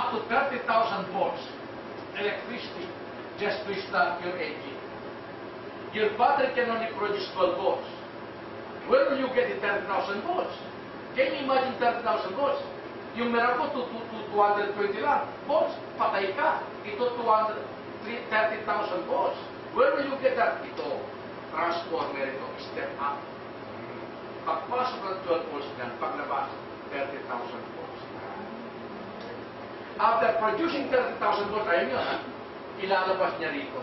up to 30,000 volts electricity just to start your engine. Your battery can only produce 12 volts. Where will you get the 30,000 volts? Can you imagine 30,000 volts? Yung meron ko, 220 lang volts, patay ka. Ito, 30,000 volts. Where will you get that? Ito, transformer ito, step up. Pagpasok ng 12 volts niyan, paglabas, 30,000 volts. After producing 30,000 volts, ayun yun, ilalabas niya rito.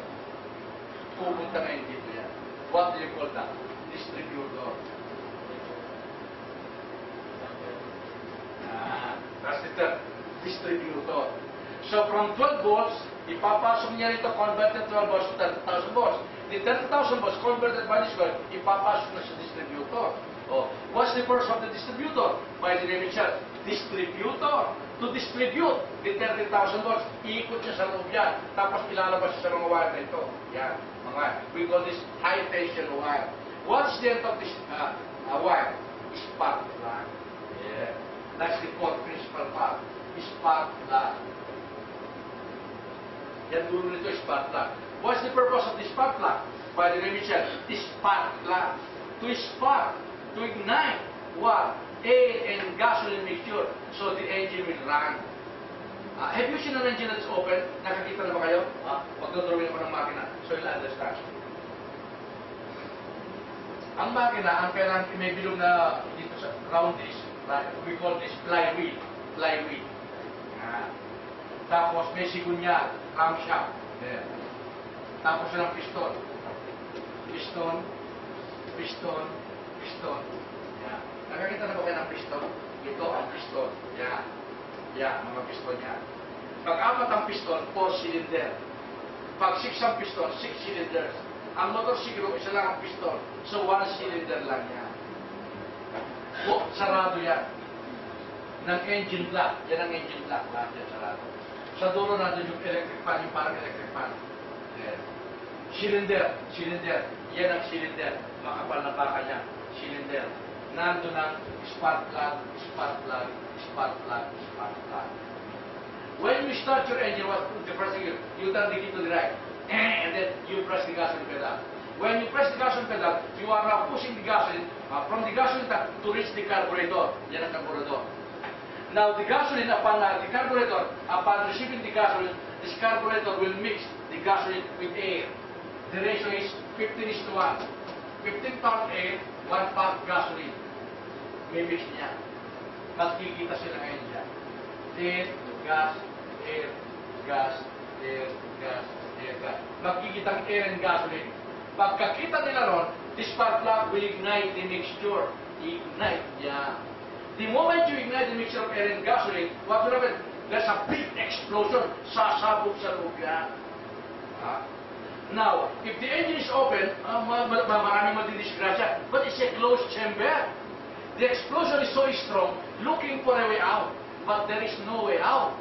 Pupunta na yung dito yan. What do you call that? Distributor. That's the term, distributor. So from 12 volts, ipapasok niya rito, converted 12 volts to 30,000 volts. The 30,000 volts converted by this coil, ipapasok na sa distributor. Oh, what's the purpose of the distributor? By the name itself, distributor. To distribute the 30,000 volts, iikot siya sa loob yan. Tapos ilalabas siya sa mga wire na ito. Yan, mga wire. We call this high tension wire. What's the end of this wire? Spark plug. Yeah. That's the core principal part. Spark plug. Yan dulo nito, spark plug. What's the purpose of the spark plug? By the name itself, spark plug. To spark, to ignite what? Air and gasoline mixture so the engine will run. Have you seen an engine that's open? Nakakita na ba kayo? Pagdodrawin ako ng makina. So you'll understand. Ang makina, ang kailangan may bilog na dito sa round this, we call this flywheel. Flywheel. Tapos may sigunya, camshaft. There. Tapos ng piston. Piston, piston, piston. Yeah. Nakakita na ba kayo ng piston? Ito ang piston. Yeah. Yeah, mga piston yan. Pag 4 ang piston, 4 cylinder. Pag 6 ang piston, 6 cylinders. Ang motor siguro, isa lang ang piston. So 1 cylinder lang yan. O, sarado yan. Ng engine block. Yan ang engine block. Lahat yan sarado. Sa dulo natin yung electric fan, yung parang electric fan. Yeah. Cylinder. Cylinder. Yan ang cylinder. Makapal na baka niya. Cylinder. Nandun ang spark plug, spark plug, spark plug, spark plug. When you start your engine, what the first thing you turn the key to the right, and then you press the gasoline pedal. When you press the gasoline pedal, you are now pushing the gasoline from the gasoline tank to reach the carburetor. Yan ang carburetor. Now the gasoline upon the carburetor, upon receiving the gasoline, this carburetor will mix the gasoline with air. The ratio is 15:1. 15 pound air, 1 pound gasoline. Mimix niya. Magkikita sila ngayon dyan. Air, gas, air, gas, air, gas, air, gas. Magkikita ang air and gasoline. Pagkakita nila ron, the spark plug will ignite the mixture. Ignite niya. The moment you ignite the mixture of air and gasoline, what will happen? There's a big explosion. Sasabog sa loob yan. Now, if the engine is open, maraming madidisgrasya, but it's a closed chamber. The explosion is so strong, looking for a way out, but there is no way out.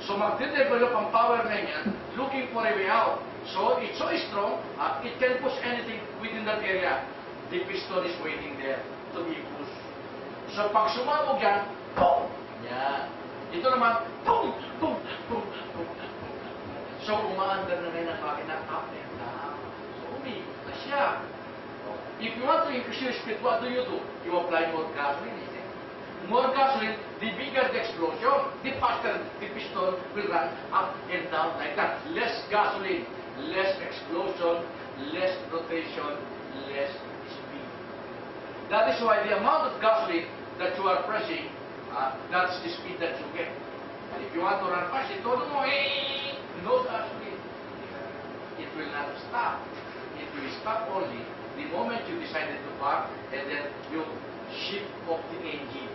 So magde-develop ang power na yan, looking for a way out. So it's so strong, it can push anything within that area. The piston is waiting there to be pushed. So pag sumabog yan, boom! Yan. Ito naman, boom! Boom! Boom! Boom! So umaandar na ngayon ang makina up and down. So umiikot na siya. If you want to increase your speed, what do? You apply more gasoline, isn't it? More gasoline, the bigger the explosion, the faster the piston will run up and down like that. Less gasoline, less explosion, less rotation, less speed. That is why the amount of gasoline that you are pressing, that's the speed that you get. And if you want to run fast, todo mo, no gasoline. It will not stop. It will stop only the moment you decided to park and then you shift off the engine.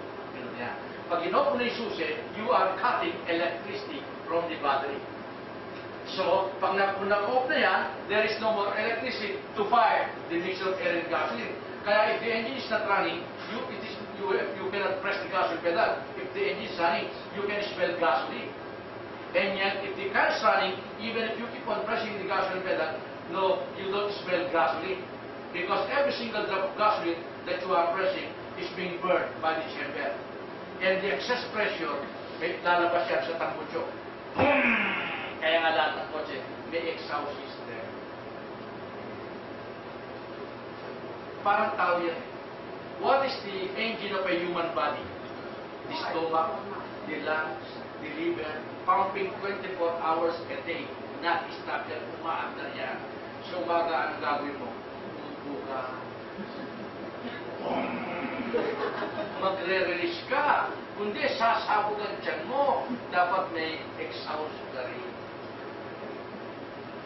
Pag inopen na yung susi, you are cutting electricity from the battery. So, pag na-off na yan, there is no more electricity to fire the mixture of air and gasoline. Kaya if the engine is not running, you cannot press the gasoline pedal. If the engine is running, you can smell gasoline. And yet, if the car is running, even if you keep on pressing the gasoline pedal, no, you don't smell gasoline. Because every single drop of gasoline that you are pressing is being burned by the chamber. And the excess pressure, may lalabas yan sa tambucho. may exhaust system. Parang tao yan. What is the engine of a human body? The stomach, the lungs, the liver, pumping 24 hours a day. Not stop yan, umaandar yan. So umaga, anong gagawin mo? Umupo ka. Magre-release ka. Kundi, sasabog ang tiyan mo. Dapat may exhaust ka rin.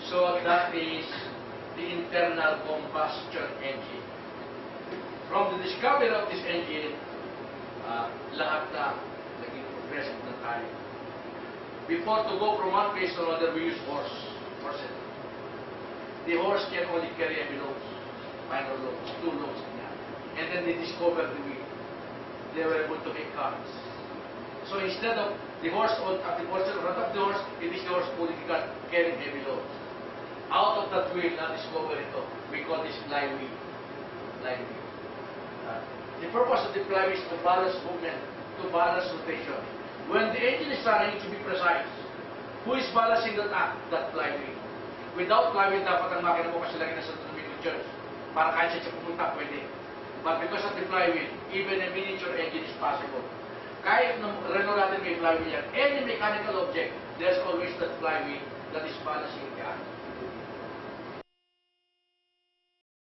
So that is the internal combustion engine. From the discovery of this engine, lahat na naging progressive na tayo. Before to go from one place to another, we use horses. The horse can only carry heavy loads, minor loads, 2 loads. And then they discovered the wheel. They were able to make cars. So instead of the horse on the front of the horse, it is the horse pulling the cart, carrying heavy loads. Out of that wheel, na-discover ito. We call this flywheel. Flywheel. The purpose of the flywheel is to balance movement, to balance rotation. When the engine is running, to be precise, who is balancing that flywheel? Without flywheel, dapat ang makina mo kasi lagi nasa Dominion Church. Para kahit siya pumunta, pwede. But because of the flywheel, even a miniature engine is possible. Kahit Renault natin may flywheel yan, any mechanical object, there's always that flywheel that is balancing the